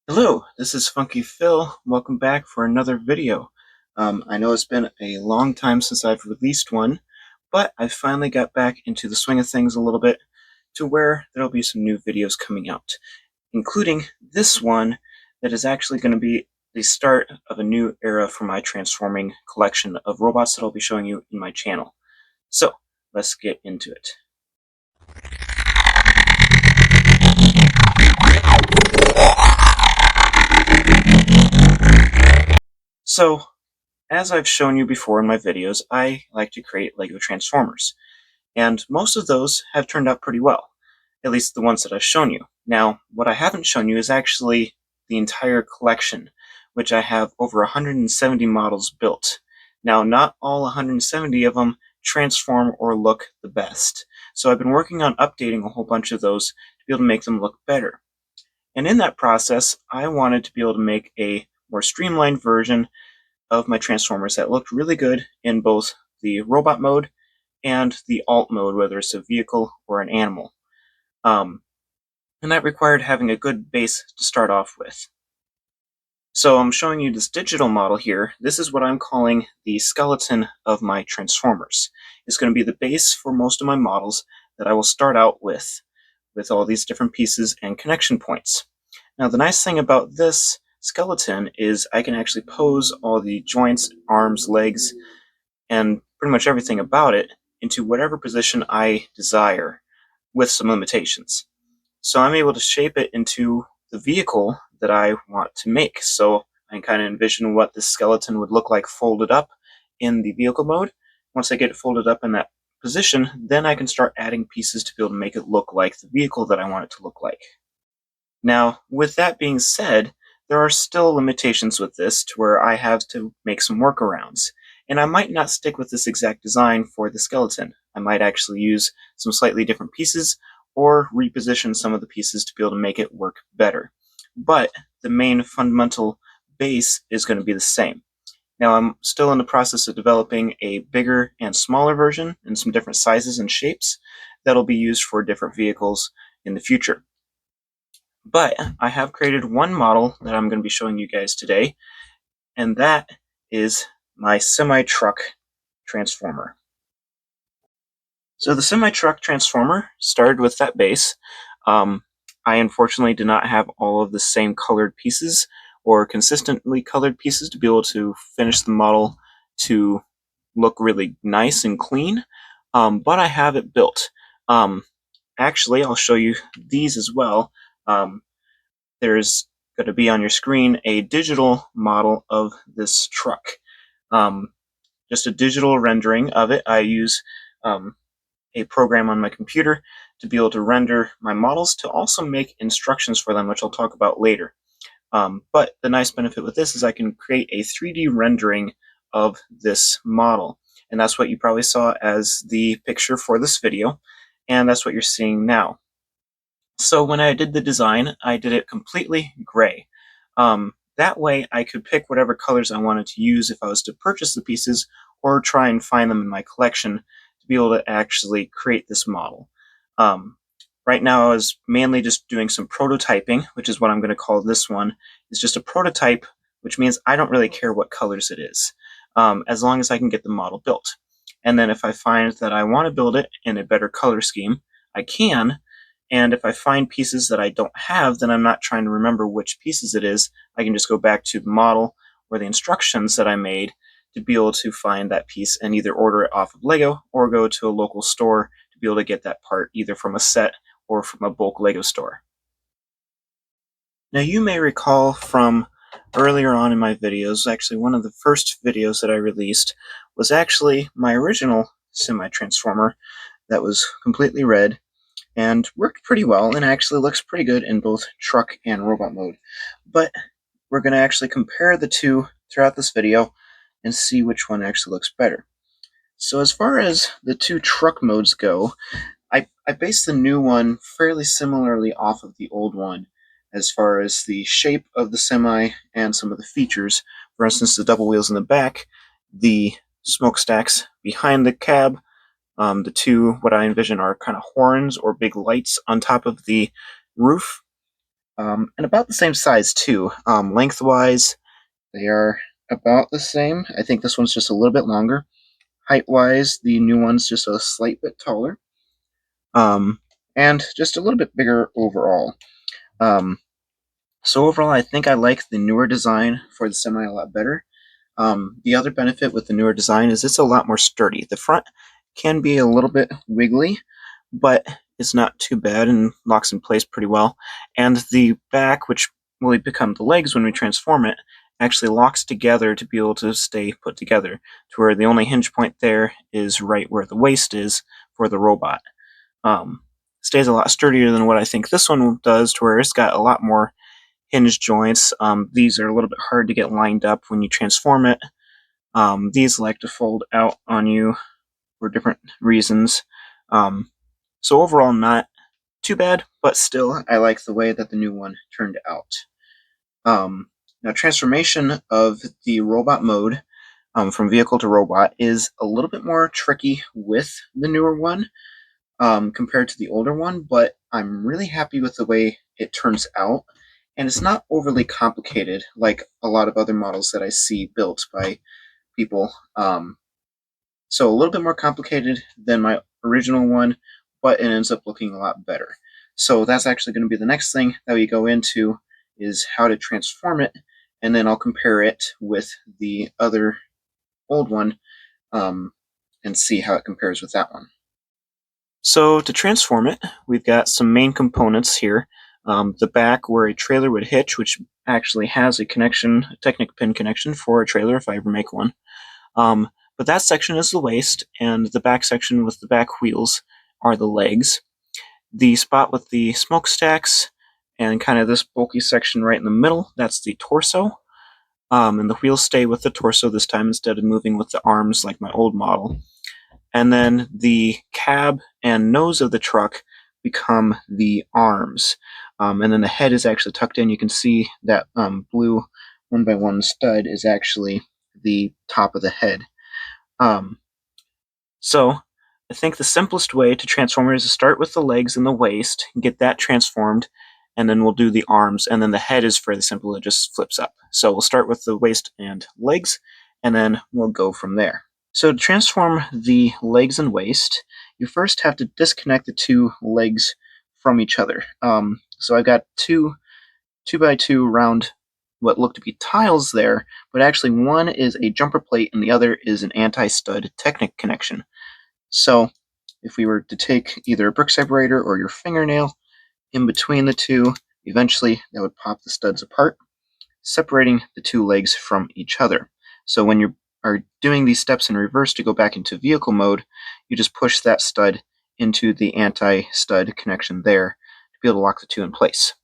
Hello, this is Funky Phil. Welcome back for another video. I know it's been a long time since I've released one, but I finally got back into the swing of things a little bit to where there'll be some new videos coming out, including this one that is actually going to be the start of a new era for my transforming collection of robots that I'll be showing you in my channel. So, let's get into it. So, as I've shown you before in my videos, I like to create LEGO Transformers. And most of those have turned out pretty well, at least the ones that I've shown you. Now, what I haven't shown you is actually the entire collection, which I have over 170 models built. Now, not all 170 of them transform or look the best, so I've been working on updating a whole bunch of those to be able to make them look better. And in that process, I wanted to be able to make a more streamlined version of my Transformers that looked really good in both the robot mode and the alt mode, whether it's a vehicle or an animal. Um, and that required having a good base to start off with. So I'm showing you this digital model here. This is what I'm calling the skeleton of my Transformers. It's going to be the base for most of my models that I will start out with all these different pieces and connection points. Now the nice thing about this skeleton is I can actually pose all the joints, arms, legs, and pretty much everything about it into whatever position I desire with some limitations. So I'm able to shape it into the vehicle that I want to make. So I can kind of envision what the skeleton would look like folded up in the vehicle mode. Once I get it folded up in that position, then I can start adding pieces to be able to make it look like the vehicle that I want it to look like. Now, with that being said, there are still limitations with this to where I have to make some workarounds. And I might not stick with this exact design for the skeleton. I might actually use some slightly different pieces or reposition some of the pieces to be able to make it work better. But the main fundamental base is going to be the same. Now, I'm still in the process of developing a bigger and smaller version in some different sizes and shapes that'll be used for different vehicles in the future. But I have created one model that I'm going to be showing you guys today, and that is my semi-truck transformer. So the semi-truck transformer started with that base. I unfortunately did not have all of the same colored pieces or consistently colored pieces to be able to finish the model to look really nice and clean, but I have it built. Actually, I'll show you these as well. There's going to be on your screen a digital model of this truck. Um, just a digital rendering of it. I use a program on my computer to be able to render my models to also make instructions for them, which I'll talk about later. But the nice benefit with this is I can create a 3D rendering of this model. And that's what you probably saw as the picture for this video. And that's what you're seeing now. So when I did the design, I did it completely gray. That way I could pick whatever colors I wanted to use if I was to purchase the pieces or try and find them in my collection to be able to actually create this model. Right now I was mainly just doing some prototyping, which is what I'm going to call this one. It's just a prototype, which means I don't really care what colors it is, as long as I can get the model built. And then if I find that I want to build it in a better color scheme, I can. And if I find pieces that I don't have, then I'm not trying to remember which pieces it is. I can just go back to the model or the instructions that I made to be able to find that piece and either order it off of Lego or go to a local store to be able to get that part either from a set or from a bulk Lego store. Now you may recall from earlier on in my videos, actually one of the first videos that I released was actually my original semi-transformer that was completely red and worked pretty well and actually looks pretty good in both truck and robot mode. But we're going to actually compare the two throughout this video and see which one actually looks better. So as far as the two truck modes go, I based the new one fairly similarly off of the old one as far as the shape of the semi and some of the features. For instance, the double wheels in the back, the smokestacks behind the cab, the two, what I envision are kind of horns or big lights on top of the roof, and about the same size too. Lengthwise, they are about the same. I think this one's just a little bit longer. Height-wise, the new one's just a slight bit taller, and just a little bit bigger overall. So overall, I think I like the newer design for the Semi a lot better. The other benefit with the newer design is it's a lot more sturdy. The front can be a little bit wiggly, but it's not too bad and locks in place pretty well. And the back, which will become the legs when we transform it, actually locks together to be able to stay put together, to where the only hinge point there is right where the waist is for the robot. Stays a lot sturdier than what I think this one does, to where it's got a lot more hinge joints. These are a little bit hard to get lined up when you transform it. These like to fold out on you for different reasons. So overall, not too bad, but still, I like the way that the new one turned out. Now, transformation of the robot mode from vehicle to robot is a little bit more tricky with the newer one compared to the older one, but I'm really happy with the way it turns out. And it's not overly complicated like a lot of other models that I see built by people. So a little bit more complicated than my original one, but it ends up looking a lot better. So that's actually going to be the next thing that we go into, is how to transform it, and then I'll compare it with the other old one and see how it compares with that one. So to transform it, we've got some main components here. The back where a trailer would hitch, which actually has a connection, a Technic pin connection for a trailer if I ever make one. But that section is the waist, and the back section with the back wheels are the legs. The spot with the smokestacks and kind of this bulky section right in the middle, that's the torso. And the wheels stay with the torso this time instead of moving with the arms like my old model. And then the cab and nose of the truck become the arms. And then the head is actually tucked in. You can see that blue 1x1 stud is actually the top of the head. So I think the simplest way to transform it is to start with the legs and the waist, get that transformed, and then we'll do the arms, and then the head is fairly simple, it just flips up. So we'll start with the waist and legs, and then we'll go from there. So to transform the legs and waist, you first have to disconnect the two legs from each other. So I've got two 2x2 round what look to be tiles there, but actually one is a jumper plate and the other is an anti-stud Technic connection. So if we were to take either a brick separator or your fingernail in between the two, eventually that would pop the studs apart, separating the two legs from each other. So when you are doing these steps in reverse to go back into vehicle mode, you just push that stud into the anti-stud connection there to be able to lock the two in place.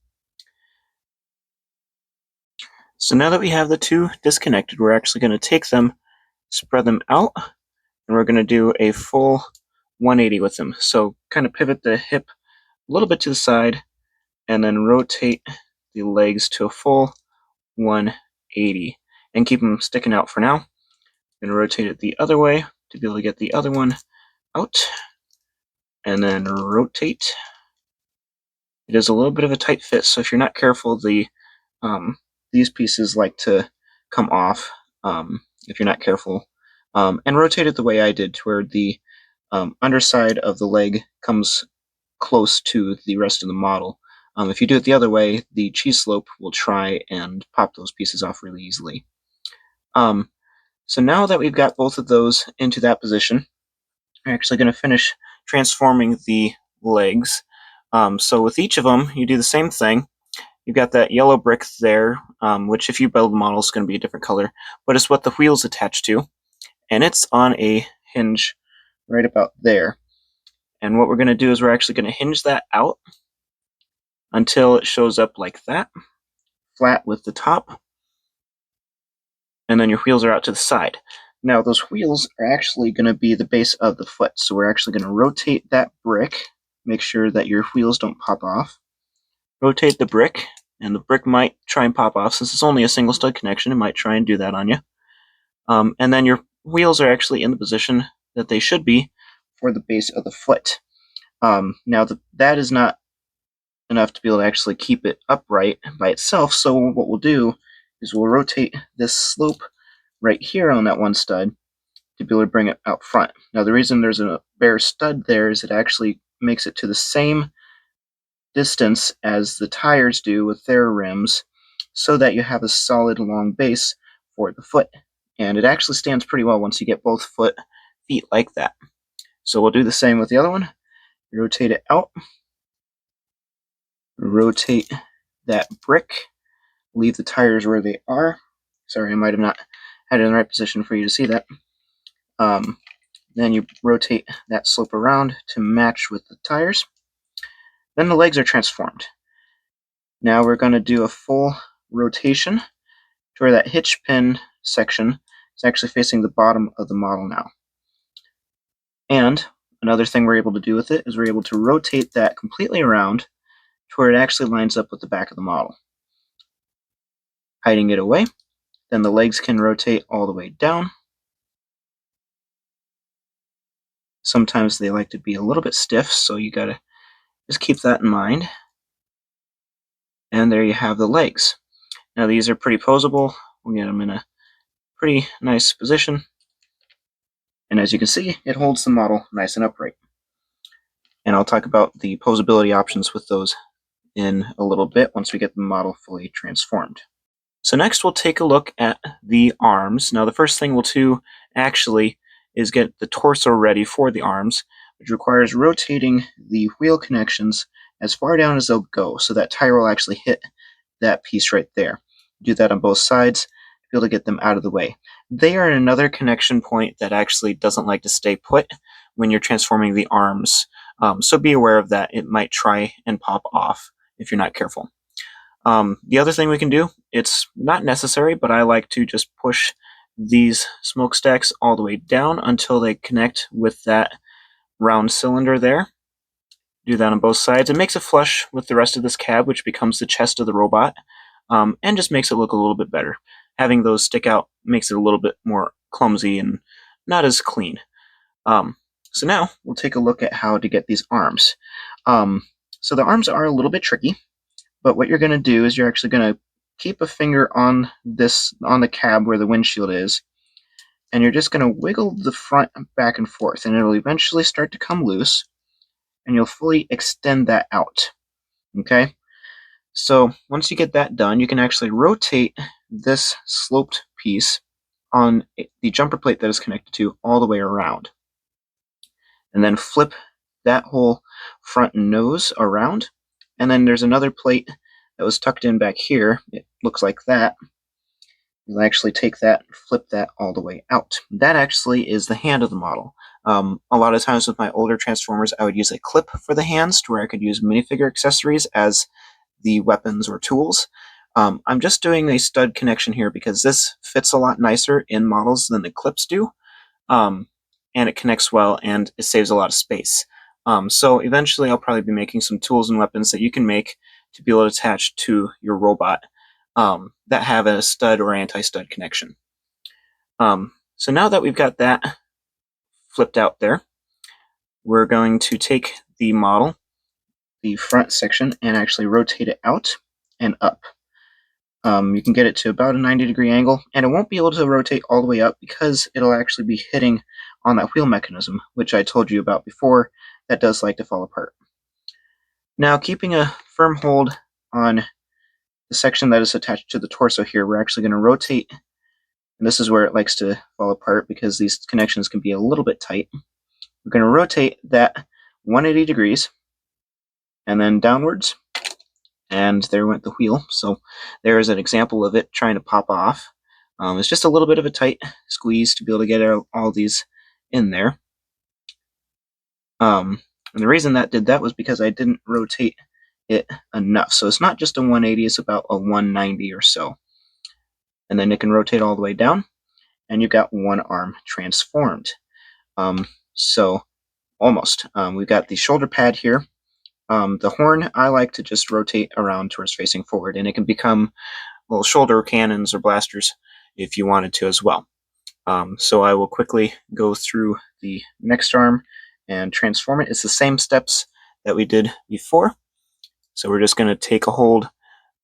So now that we have the two disconnected, we're actually going to take them, spread them out, and we're going to do a full 180 with them. So kind of pivot the hip a little bit to the side, and then rotate the legs to a full 180, and keep them sticking out for now. And rotate it the other way to be able to get the other one out, and then rotate. It is a little bit of a tight fit, so if you're not careful, these pieces like to come off if you're not careful. And rotate it the way I did, to where the underside of the leg comes close to the rest of the model. If you do it the other way, the cheese slope will try and pop those pieces off really easily. So now that we've got both of those into that position, we're actually going to finish transforming the legs. So with each of them, you do the same thing. You've got that yellow brick there, which if you build the model is going to be a different color, but it's what the wheel's attached to, and it's on a hinge right about there. And what we're going to do is we're actually going to hinge that out until it shows up like that, flat with the top, and then your wheels are out to the side. Now those wheels are actually going to be the base of the foot, so we're actually going to rotate that brick, make sure that your wheels don't pop off. Rotate the brick, and the brick might try and pop off. Since it's only a single stud connection, it might try and do that on you. And then your wheels are actually in the position that they should be for the base of the foot. Now that is not enough to be able to actually keep it upright by itself. So what we'll do is we'll rotate this slope right here on that one stud to be able to bring it out front. Now the reason there's a bare stud there is it actually makes it to the same distance as the tires do with their rims, so that you have a solid long base for the foot. And it actually stands pretty well once you get both feet like that. So we'll do the same with the other one. Rotate it out. Rotate that brick. Leave the tires where they are. Sorry, I might have not had it in the right position for you to see that. Then you rotate that slope around to match with the tires. Then the legs are transformed. Now we're going to do a full rotation to where that hitch pin section is actually facing the bottom of the model now. And another thing we're able to do with it is we're able to rotate that completely around to where it actually lines up with the back of the model. Hiding it away, then the legs can rotate all the way down. Sometimes they like to be a little bit stiff, so you gotta just keep that in mind. And there you have the legs. Now these are pretty posable. We'll get them in a pretty nice position. And as you can see, it holds the model nice and upright. And I'll talk about the posability options with those in a little bit once we get the model fully transformed. So next we'll take a look at the arms. Now the first thing we'll do actually is get the torso ready for the arms, which requires rotating the wheel connections as far down as they'll go, so that tire will actually hit that piece right there. Do that on both sides to be able to get them out of the way. They are another connection point that actually doesn't like to stay put when you're transforming the arms. So be aware of that. It might try and pop off if you're not careful. The other thing we can do, it's not necessary, but I like to just push these smokestacks all the way down until they connect with that round cylinder there. Do that on both sides. It makes it flush with the rest of this cab, which becomes the chest of the robot, and just makes it look a little bit better. Having those stick out makes it a little bit more clumsy and not as clean. So now we'll take a look at how to get these arms. So the arms are a little bit tricky, but what you're going to do is you're actually going to keep a finger on the cab where the windshield is, and you're just going to wiggle the front back and forth, and it'll eventually start to come loose, and you'll fully extend that out. Okay? So once you get that done, you can actually rotate this sloped piece on the jumper plate that is connected to all the way around, and then flip that whole front nose around. And then there's another plate that was tucked in back here. It looks like that. You'll actually take that and flip that all the way out. That actually is the hand of the model. A lot of times with my older Transformers, I would use a clip for the hands to where I could use minifigure accessories as the weapons or tools. I'm just doing a stud connection here because this fits a lot nicer in models than the clips do. And it connects well and it saves a lot of space. So eventually I'll probably be making some tools and weapons that you can make to be able to attach to your robot that have a stud or anti-stud connection. So now that we've got that flipped out there, we're going to take the model, the front section, and actually rotate it out and up. You can get it to about a 90-degree angle, and it won't be able to rotate all the way up because it'll actually be hitting on that wheel mechanism, which I told you about before, that does like to fall apart. Now, keeping a firm hold on the section that is attached to the torso here, we're actually going to rotate, and this is where it likes to fall apart because these connections can be a little bit tight. We're going to rotate that 180 degrees and then downwards, and there went the wheel. So there is an example of it trying to pop off. It's just a little bit of a tight squeeze to be able to get all these in there. And the reason that did that was because I didn't rotate it enough. So it's not just a 180, it's about a 190 or so. And then it can rotate all the way down, and you've got one arm transformed. So almost. We've got the shoulder pad here. The horn, I like to just rotate around towards facing forward, and it can become little shoulder cannons or blasters if you wanted to as well. So I will quickly go through the next arm and transform it. It's the same steps that we did before. So we're just going to take a hold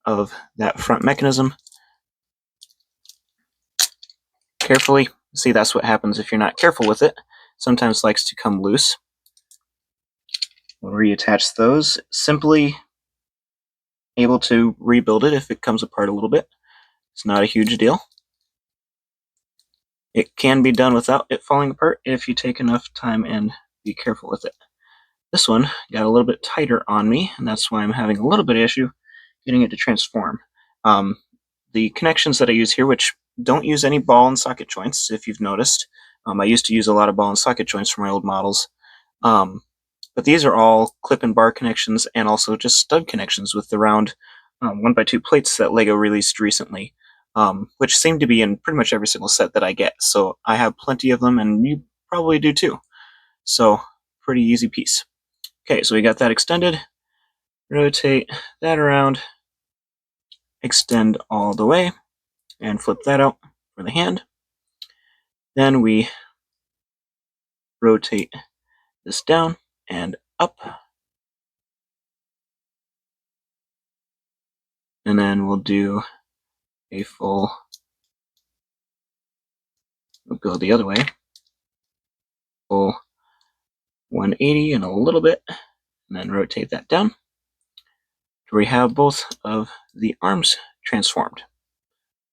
of that front mechanism carefully. See, that's what happens if you're not careful with it. Sometimes it likes to come loose. We'll reattach those. Simply able to rebuild it if it comes apart a little bit. It's not a huge deal. It can be done without it falling apart if you take enough time and be careful with it. This one got a little bit tighter on me, and that's why I'm having a little bit of issue getting it to transform. The connections that I use here, which don't use any ball and socket joints, if you've noticed. I used to use a lot of ball and socket joints for my old models. But these are all clip and bar connections and also just stud connections with the round 1x2 plates that LEGO released recently, which seem to be in pretty much every single set that I get. So I have plenty of them, and you probably do too. So pretty easy piece. Okay, so we got that extended. Rotate that around, extend all the way, and flip that out for the hand. Then we rotate this down and up. And then we'll do a full, we'll go the other way, full 180 and a little bit, and then rotate that down. We have both of the arms transformed.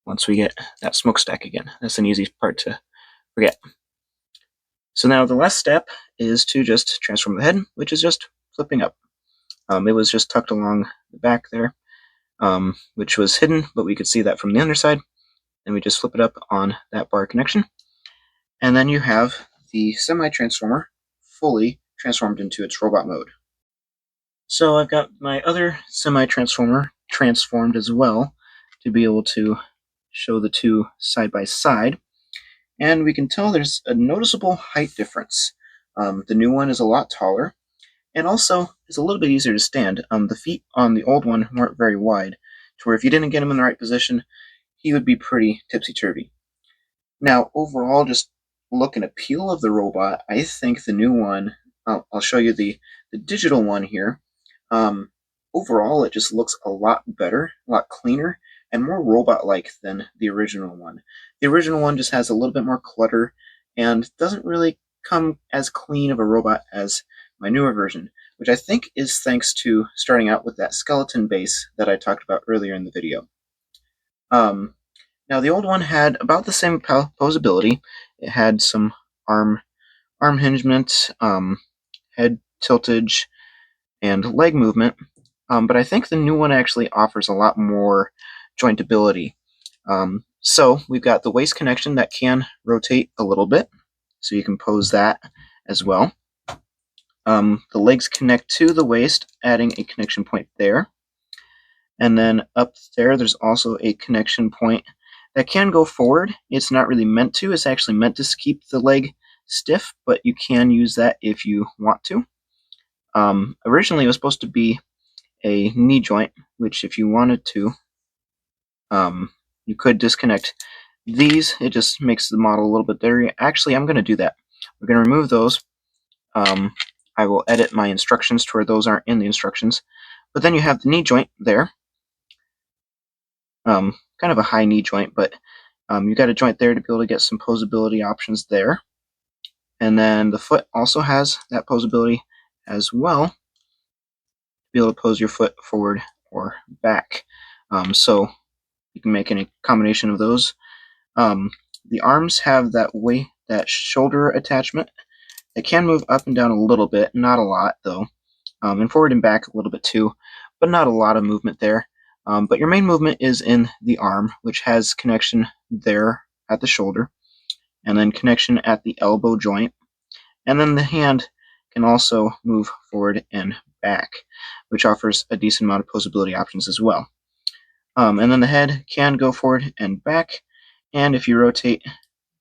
Once we get that smokestack again, that's an easy part to forget. So now the last step is to just transform the head, which is just flipping up. It was just tucked along the back there, which was hidden, but we could see that from the underside. And we just flip it up on that bar connection. And then you have the semi-transformer fully transformed into its robot mode. So I've got my other semi-transformer transformed as well to be able to show the two side by side. And we can tell there's a noticeable height difference. The new one is a lot taller, and also is a little bit easier to stand. The feet on the old one weren't very wide, to where if you didn't get him in the right position, he would be pretty tipsy-turvy. Now, overall, just look and appeal of the robot, I think the new one, I'll show you the digital one here. Overall, it just looks a lot better, a lot cleaner, and more robot-like than the original one. The original one just has a little bit more clutter and doesn't really come as clean of a robot as my newer version, which I think is thanks to starting out with that skeleton base that I talked about earlier in the video. Now, the old one had about the same posability. It had some arm hingement, head tiltage, and leg movement, but I think the new one actually offers a lot more jointability. So we've got the waist connection that can rotate a little bit, so you can pose that as well. The legs connect to the waist, adding a connection point there. And then up there, there's also a connection point that can go forward. It's not really meant to. It's actually meant to keep the leg stiff, but you can use that if you want to. Originally, it was supposed to be a knee joint, which if you wanted to, you could disconnect these. It just makes the model a little bit dirty. Actually, I'm going to do that. We're going to remove those. I will edit my instructions to where those aren't in the instructions. But then you have the knee joint there. Kind of a high knee joint, but you got a joint there to be able to get some posability options there. And then the foot also has that posability as well, to be able to pose your foot forward or back. So you can make any combination of those. The arms have that shoulder attachment. It can move up and down a little bit, not a lot though, and forward and back a little bit too, but not a lot of movement there. But your main movement is in the arm, which has connection there at the shoulder, and then connection at the elbow joint. And then the hand can also move forward and back, which offers a decent amount of posability options as well. And then the head can go forward and back, and if you rotate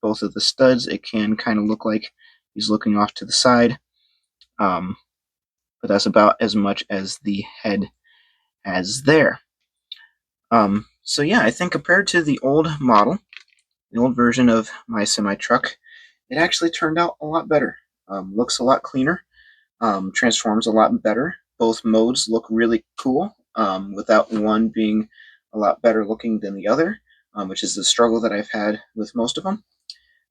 both of the studs, it can kind of look like he's looking off to the side. But that's about as much as the head has there. So yeah, I think compared to the old model, the old version of my semi-truck, it actually turned out a lot better. Looks a lot cleaner, transforms a lot better. Both modes look really cool. without one being a lot better looking than the other, which is the struggle that I've had with most of them.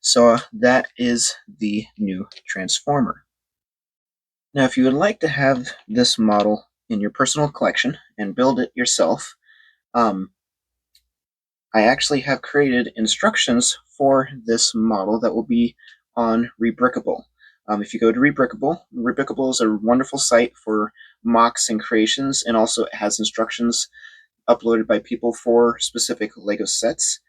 So that is the new Transformer. Now, if you would like to have this model in your personal collection and build it yourself, I actually have created instructions for this model that will be on Rebrickable. If you go to Rebrickable, Rebrickable is a wonderful site for mocks and creations, and also it has instructions uploaded by people for specific LEGO sets.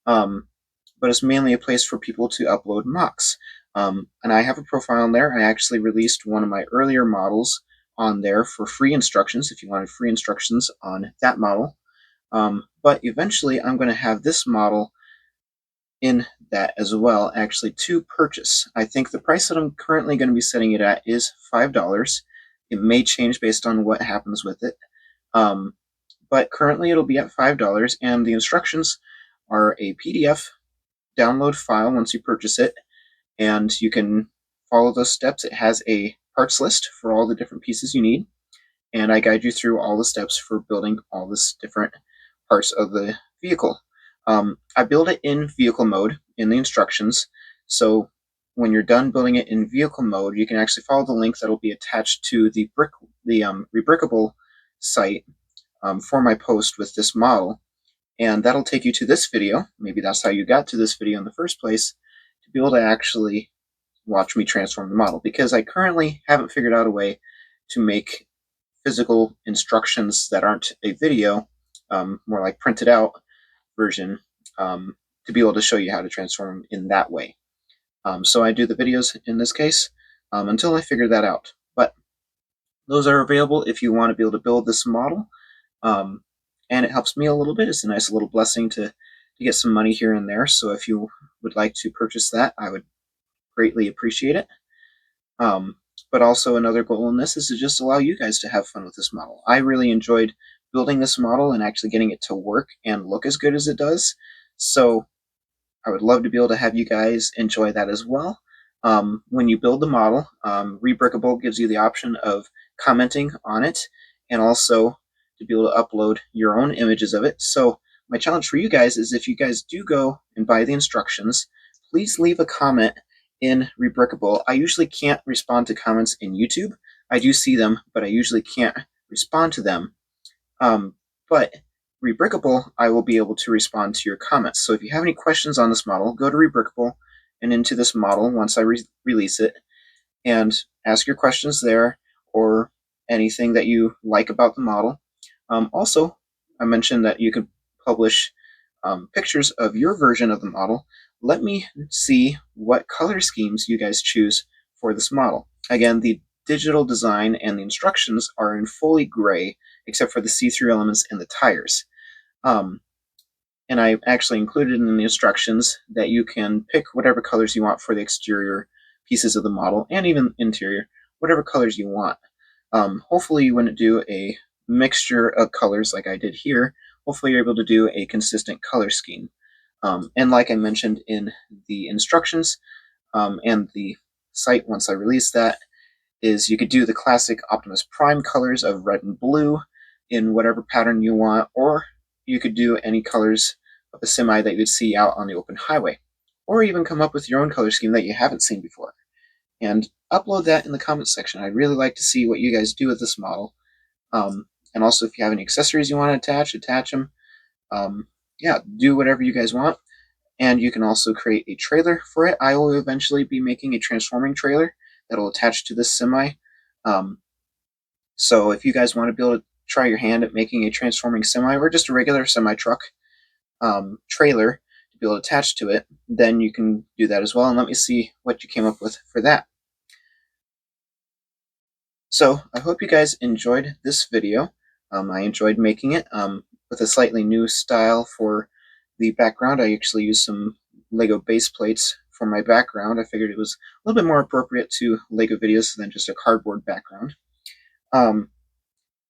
But it's mainly a place for people to upload mocks. And I have a profile on there. I actually released one of my earlier models on there for free instructions if you wanted free instructions on that model. But eventually I'm going to have this model in that as well, actually, to purchase. I think the price that I'm currently going to be setting it at is $5. It may change based on what happens with it. But currently it'll be at $5, and the instructions are a PDF download file once you purchase it, and you can follow those steps. It has a parts list for all the different pieces you need, and I guide you through all the steps for building all this different parts of the vehicle. I build it in vehicle mode in the instructions, so when you're done building it in vehicle mode, you can actually follow the link that will be attached to the Rebrickable site for my post with this model, and that'll take you to this video. Maybe that's how you got to this video in the first place, to be able to actually watch me transform the model, because I currently haven't figured out a way to make physical instructions that aren't a video, more like printed out version, to be able to show you how to transform in that way. So I do the videos in this case until I figure that out. But those are available if you want to be able to build this model. And it helps me a little bit. It's a nice little blessing to get some money here and there. So if you would like to purchase that, I would greatly appreciate it. But also another goal in this is to just allow you guys to have fun with this model. I really enjoyed building this model and actually getting it to work and look as good as it does. So I would love to be able to have you guys enjoy that as well. When you build the model, Rebrickable gives you the option of commenting on it, and also to be able to upload your own images of it. So my challenge for you guys is, if you guys do go and buy the instructions, please leave a comment in Rebrickable. I usually can't respond to comments in YouTube. I do see them, but I usually can't respond to them. But Rebrickable, I will be able to respond to your comments. So if you have any questions on this model, go to Rebrickable and into this model once I release it, and ask your questions there, or anything that you like about the model. Also, I mentioned that you can publish pictures of your version of the model. Let me see what color schemes you guys choose for this model. Again, the digital design and the instructions are in fully gray, except for the see-through elements and the tires. And I actually included in the instructions that you can pick whatever colors you want for the exterior pieces of the model, and even interior, whatever colors you want. Hopefully you wouldn't do a mixture of colors like I did here. Hopefully you're able to do a consistent color scheme. And like I mentioned in the instructions and the site once I release that, is you could do the classic Optimus Prime colors of red and blue in whatever pattern you want, or you could do any colors of a semi that you'd see out on the open highway, or even come up with your own color scheme that you haven't seen before, and upload that in the comments section. I'd really like to see what you guys do with this model. And also, if you have any accessories you want to attach them. Yeah, do whatever you guys want. And you can also create a trailer for it. I will eventually be making a transforming trailer that will attach to this semi. So if you guys want to be able to try your hand at making a transforming semi, or just a regular semi-truck trailer to be able to attach to it, then you can do that as well. And let me see what you came up with for that. So I hope you guys enjoyed this video. I enjoyed making it with a slightly new style for the background. I actually used some Lego base plates for my background. I figured it was a little bit more appropriate to Lego videos than just a cardboard background.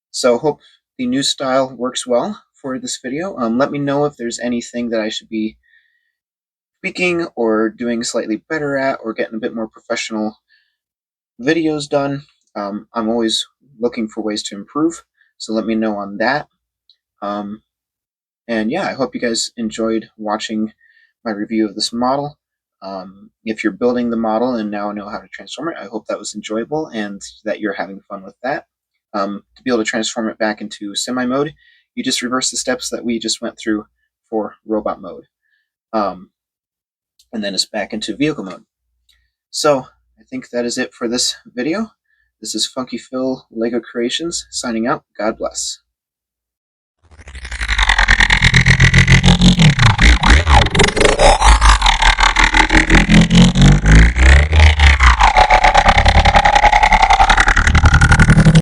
So hope the new style works well for this video. Let me know if there's anything that I should be tweaking or doing slightly better at, or getting a bit more professional videos done. I'm always looking for ways to improve. So let me know on that. And yeah, I hope you guys enjoyed watching my review of this model. If you're building the model and now know how to transform it, I hope that was enjoyable and that you're having fun with that. To be able to transform it back into semi mode, you just reverse the steps that we just went through for robot mode. And then it's back into vehicle mode. So I think that is it for this video. This is Funky Phil LEGO Creations signing out. God bless.